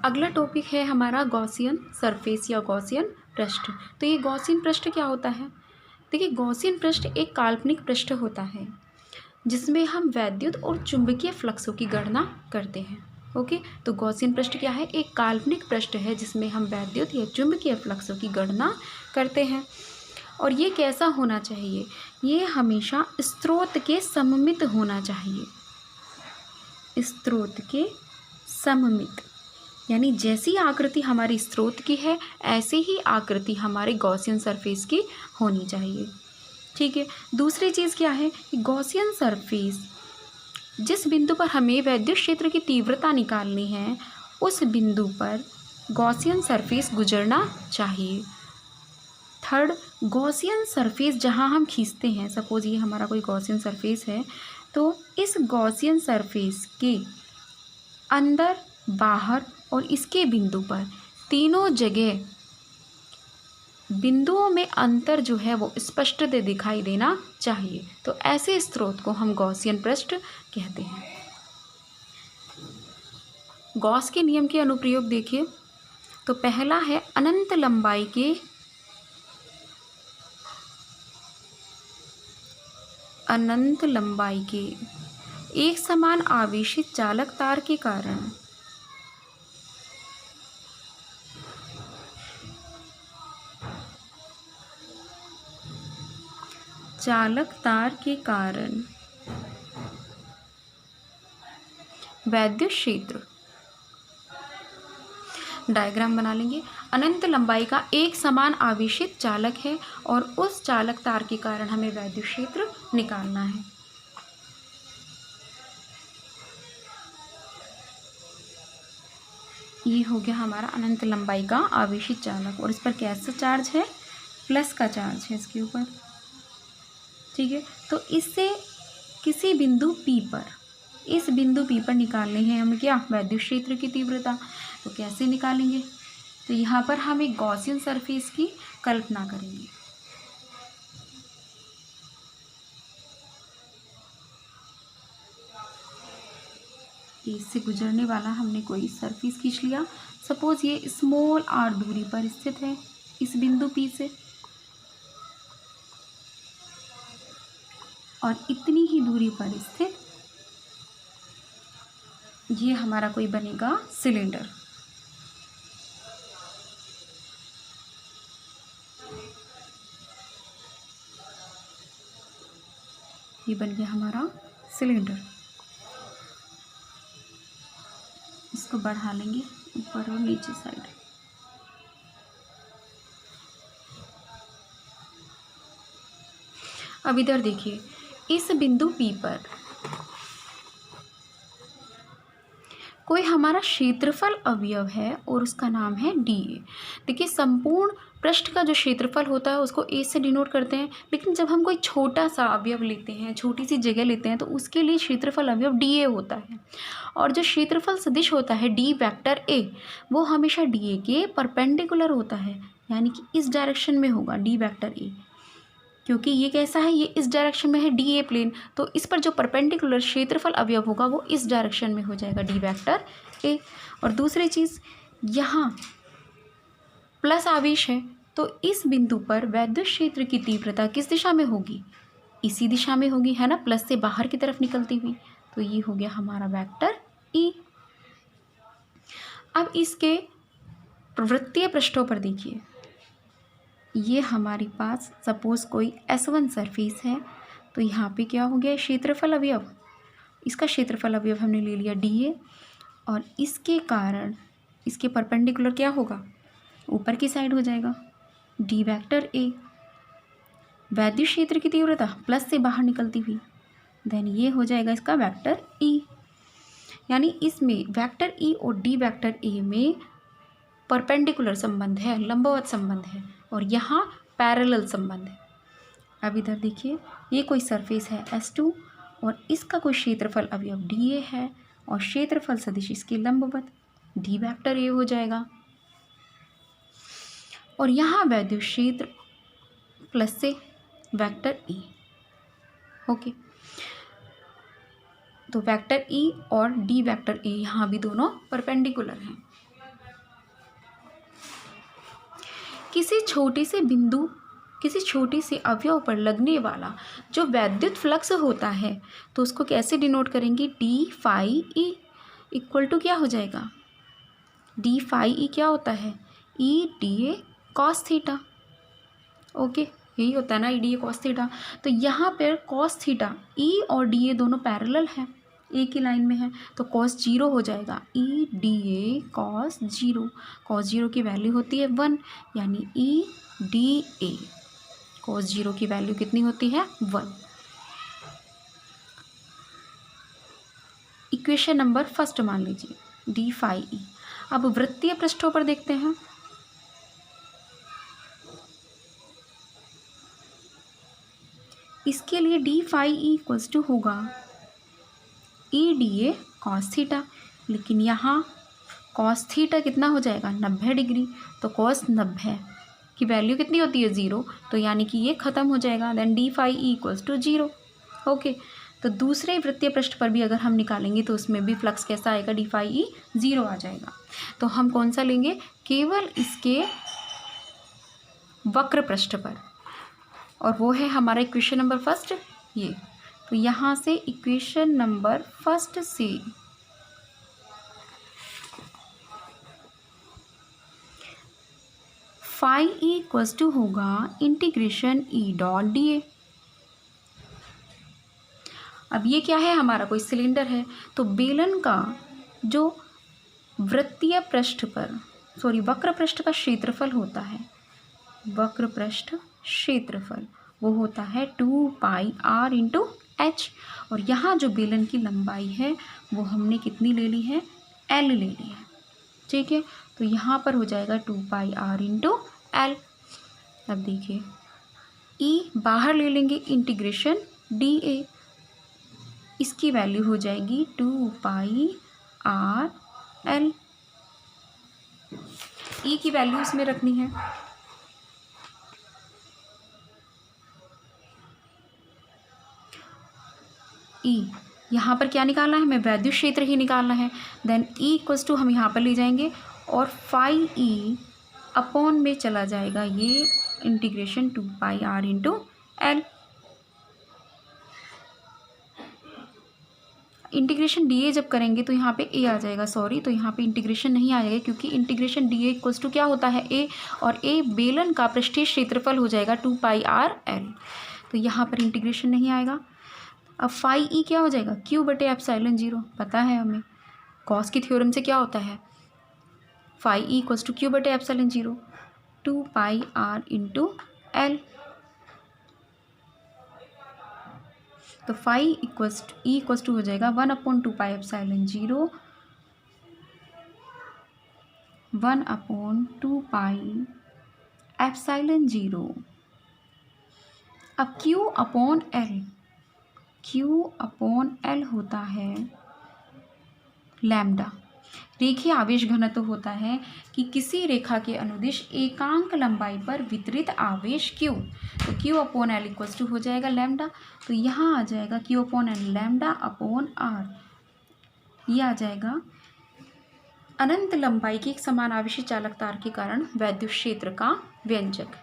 अगला टॉपिक है हमारा गॉसियन सरफेस या गॉसियन पृष्ठ। तो ये गॉसियन पृष्ठ क्या होता है? देखिए, गॉसियन पृष्ठ एक काल्पनिक पृष्ठ होता है जिसमें हम वैद्युत और चुंबकीय फ्लक्सों की गणना करते हैं। ओके, तो गॉसियन पृष्ठ क्या है? एक काल्पनिक पृष्ठ है जिसमें हम वैद्युत या चुंबकीय फ्लक्सों की गणना करते हैं। और ये कैसा होना चाहिए? ये हमेशा स्रोत के सममित होना चाहिए। स्रोत के सममित, यानी जैसी आकृति हमारी स्रोत की है ऐसे ही आकृति हमारे गॉसियन सरफेस की होनी चाहिए। ठीक है। दूसरी चीज़ क्या है कि गॉसियन सरफेस जिस बिंदु पर हमें वैद्युत क्षेत्र की तीव्रता निकालनी है उस बिंदु पर गॉसियन सरफेस गुजरना चाहिए। थर्ड, गॉसियन सरफेस जहाँ हम खींचते हैं, सपोज ये हमारा कोई गॉसियन सरफेस है, तो इस गॉसियन सरफेस के अंदर, बाहर और इसके बिंदु पर तीनों जगह बिंदुओं में अंतर जो है वो स्पष्ट दिखाई देना चाहिए। तो ऐसे स्रोत को हम गॉसियन पृष्ठ कहते हैं। गॉस के नियम के अनुप्रयोग देखिए। तो पहला है अनंत लंबाई के एक समान आवेशित चालक तार के कारण वैद्युत क्षेत्र, डायग्राम बना लेंगे। अनंत लंबाई का एक समान आवेशित चालक है और उस चालक तार के कारण हमें वैद्युत क्षेत्र निकालना है। ये हो गया हमारा अनंत लंबाई का आवेशित चालक, और इस पर कैसा चार्ज है? प्लस का चार्ज है इसके ऊपर। ठीक है। तो इससे किसी बिंदु P पर, इस बिंदु P पर निकालनी है हमें क्या? वैद्युत क्षेत्र की तीव्रता। तो कैसे निकालेंगे? तो यहाँ पर हम एक गॉसियन सरफेस की कल्पना करेंगे। इससे गुजरने वाला हमने कोई सरफेस खींच लिया। सपोज ये स्मॉल r दूरी पर स्थित है इस बिंदु P से, और इतनी ही दूरी पर स्थित ये हमारा कोई बनेगा सिलेंडर। ये बन गया हमारा सिलेंडर। इसको बढ़ा लेंगे ऊपर और नीचे साइड। अब इधर देखिए, इस बिंदु P पर कोई हमारा क्षेत्रफल अवयव है और उसका नाम है dA। देखिए, संपूर्ण पृष्ठ का जो क्षेत्रफल होता है उसको A से डिनोट करते हैं, लेकिन जब हम कोई छोटा सा अवयव लेते हैं, छोटी सी जगह लेते हैं, तो उसके लिए क्षेत्रफल अवयव dA होता है। और जो क्षेत्रफल सदिश होता है d वेक्टर A, वो हमेशा dA के परपेंडिकुलर होता है, यानी कि इस डायरेक्शन में होगा d वेक्टर A। क्योंकि ये कैसा है? ये इस डायरेक्शन में है dA प्लेन, तो इस पर जो परपेंडिकुलर क्षेत्रफल अवयव होगा वो इस डायरेक्शन में हो जाएगा d वेक्टर A। और दूसरी चीज़, यहाँ प्लस आवेश है, तो इस बिंदु पर वैद्युत क्षेत्र की तीव्रता किस दिशा में होगी? इसी दिशा में होगी, है ना, प्लस से बाहर की तरफ निकलती हुई। तो ये हो गया हमारा वेक्टर E। अब इसके वृत्तीय पृष्ठों पर देखिए, ये हमारे पास सपोज कोई S1 सरफेस है, तो यहाँ पे क्या हो गया? क्षेत्रफल अवयव, इसका क्षेत्रफल अवयव हमने ले लिया dA, और इसके कारण इसके परपेंडिकुलर क्या होगा? ऊपर की साइड हो जाएगा d वेक्टर A। वैद्युत क्षेत्र की तीव्रता प्लस से बाहर निकलती हुई, देन ये हो जाएगा इसका वेक्टर E। यानी इसमें वेक्टर E और d वेक्टर A में परपेंडिकुलर संबंध है, लंबवत संबंध है, और यहाँ पैरेलल संबंध है। अब इधर देखिए, ये कोई सरफेस है S2 और इसका कोई क्षेत्रफल अवयव dA है, और क्षेत्रफल सदिश इसके लंबवत d वेक्टर A हो जाएगा। और यहाँ वैद्युत क्षेत्र प्लस से वेक्टर E। ओके, तो वेक्टर E और d वेक्टर A यहाँ भी दोनों परपेंडिकुलर हैं। किसी छोटे से बिंदु, किसी छोटे से अवयव पर लगने वाला जो वैद्युत फ्लक्स होता है तो उसको कैसे डिनोट करेंगे, d phi E equal to क्या हो जाएगा, डी फाई ई क्या होता है, E D A cos theta. Okay, यही होता है ना, E D A cos theta. तो यहाँ पर कॉस थीटा, ई और डी ए दोनों पैरेलल है, एक ही लाइन में है, तो कॉस जीरो हो जाएगा, E D A cos zero. Cos zero की वैल्यू होती है 1, यानी E D A cos zero की वैल्यू कितनी होती है, 1। इक्वेशन नंबर फर्स्ट मान लीजिए, डी फाई ई। अब वृत्तीय पृष्ठों पर देखते हैं। इसके लिए D phi E equals to होगा E D A cos theta, लेकिन यहाँ कॉस थीटा कितना हो जाएगा, 90 डिग्री। तो कॉस 90 की वैल्यू कितनी होती है, 0, तो यानी कि ये ख़त्म हो जाएगा। Then d phi E equals to 0। Okay, तो दूसरे वृत्तीय पृष्ठ पर भी अगर हम निकालेंगे तो उसमें भी फ्लक्स कैसा आएगा, डी फाई ई 0 आ जाएगा। तो हम कौन सा लेंगे, केवल इसके वक्र पृष्ठ पर, और वो है हमारा इक्वेशन नंबर फर्स्ट ये। तो यहाँ से इक्वेशन नंबर फर्स्ट से फाई ई इक्वल्स टू होगा integration E dot D A. अब ये क्या है, हमारा कोई सिलेंडर है, तो बेलन का जो वृत्तीय पृष्ठ पर, सॉरी वक्र पृष्ठ का क्षेत्रफल होता है, वक्र पृष्ठ क्षेत्रफल वो होता है 2 पाई आर इंटू एच। और यहाँ जो बेलन की लंबाई है वो हमने कितनी ले ली है, एल ले ली है। ठीक है, तो यहाँ पर हो जाएगा 2 पाई आर इंटू एल। अब देखिए ई बाहर ले लेंगे, इंटीग्रेशन डी ए, इसकी वैल्यू हो जाएगी 2 पाई आर एल। ई की वैल्यू इसमें रखनी है। ई यहाँ पर क्या निकालना है, हमें वैद्युत क्षेत्र ही निकालना है। देन ई इक्वल्स टू हम यहाँ पर ले जाएंगे और फाई ई अपॉन में चला जाएगा ये integration 2 pi R into L. Integration d A जब करेंगे तो यहाँ पे ए आ जाएगा, सॉरी, तो यहाँ पे इंटीग्रेशन नहीं आएगा क्योंकि integration d A equals to क्या होता है, ए, और ए बेलन का पृष्ठीय क्षेत्रफल हो जाएगा 2 पाई आर एल। तो यहाँ पर इंटीग्रेशन नहीं आएगा। अब फाई ई क्या हो जाएगा, क्यू बटे एप्सिलॉन 0, पता है हमें गॉस की थ्योरम से क्या होता है, phi E equals to Q बटे epsilon 0, 2 pi R into L. तो phi equals E equals to हो जाएगा 1/2 पाई एप्सिलॉन 0, 1/2 पाई एप्सिलॉन 0। अब Q upon L, Q upon L होता है लैम्डा। रेखीय आवेश घनत्व होता है कि किसी रेखा के अनुदिश एकांक लंबाई पर वितरित आवेश क्यू। तो q upon L equals to हो जाएगा लैम्डा। तो यहाँ आ जाएगा q upon L lambda upon R, ये आ जाएगा अनंत लंबाई की एक समान आवेशी चालक तार के कारण वैद्युत क्षेत्र का व्यंजक।